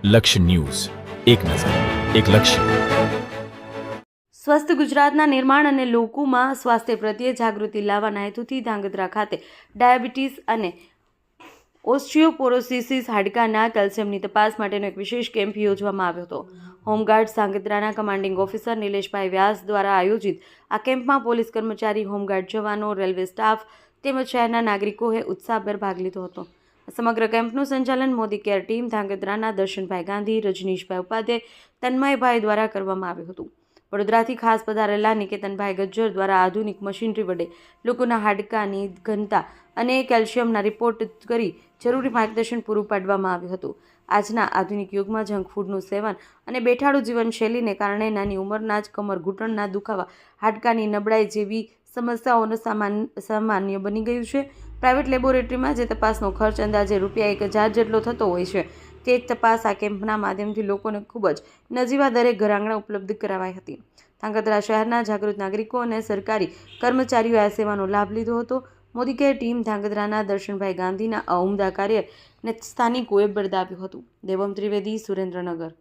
લક્ષ્ય ન્યૂઝ, એક નજર, એક લક્ષ્ય. સ્વસ્થ ગુજરાતના નિર્માણ અને લોકોમાં સ્વાસ્થ્ય પ્રત્યે જાગૃતિ લાવવાના હેતુથી ધાંગધ્રા ખાતે ડાયાબિટીસ અને ઓસ્ટિયોપોરોસિસ હાડકાના કેલ્શિયમની તપાસ માટેનો એક વિશેષ કેમ્પ યોજવામાં આવ્યો હતો. હોમગાર્ડ્સ ધાંગધ્રાના કમાન્ડિંગ ઓફિસર નિલેશભાઈ વ્યાસ દ્વારા આયોજિત આ કેમ્પમાં પોલીસ કર્મચારી, હોમગાર્ડ જવાનો, રેલવે સ્ટાફ તેમજ શહેરના નાગરિકોએ ઉત્સાહભેર ભાગ લીધો હતો. સમગ્ર કેમ્પનું સંચાલન મોદી કેર ટીમ ધાંગધ્રાના દર્શનભાઈ ગાંધી, રજનીશભાઈ ઉપાધ્યાય, તન્મયભાઈ દ્વારા કરવામાં આવ્યું હતું. વડોદરાથી ખાસ પધારેલા નિકેતનભાઈ ગજ્જર દ્વારા આધુનિક મશીનરી વડે લોકોના હાડકાની ઘનતા અને કેલ્શિયમના રિપોર્ટ કરી જરૂરી માર્ગદર્શન પૂરું પાડવામાં આવ્યું હતું. આજના આધુનિક યુગમાં જંક ફૂડનું સેવન અને બેઠાડું જીવનશૈલીને કારણે નાની ઉંમરના જ કમર, ઘૂંટણના દુખાવા, હાડકાની નબળાઈ જેવી સમસ્યાઓનો સામાન્ય બની ગયું છે. પ્રાઇવેટ લેબોરેટરીમાં જે તપાસનો ખર્ચ અંદાજે ₹1000 જેટલો થતો હોય છે, તે જ તપાસ આ કેમ્પના માધ્યમથી લોકોને ખૂબ જ નજીવા દરે ઘરઆંગણે ઉપલબ્ધ કરાવાઈ હતી. ધાંગધ્રા શહેરના જાગૃત નાગરિકો અને સરકારી કર્મચારીઓએ આ સેવાનો લાભ લીધો હતો. મોદી કેર ટીમ ધાંગધ્રાના દર્શનભાઈ ગાંધીના આ ઉમદા કાર્યને સ્થાનિકોએ બિરદાવ્યું હતું. દેવમ ત્રિવેદી, સુરેન્દ્રનગર.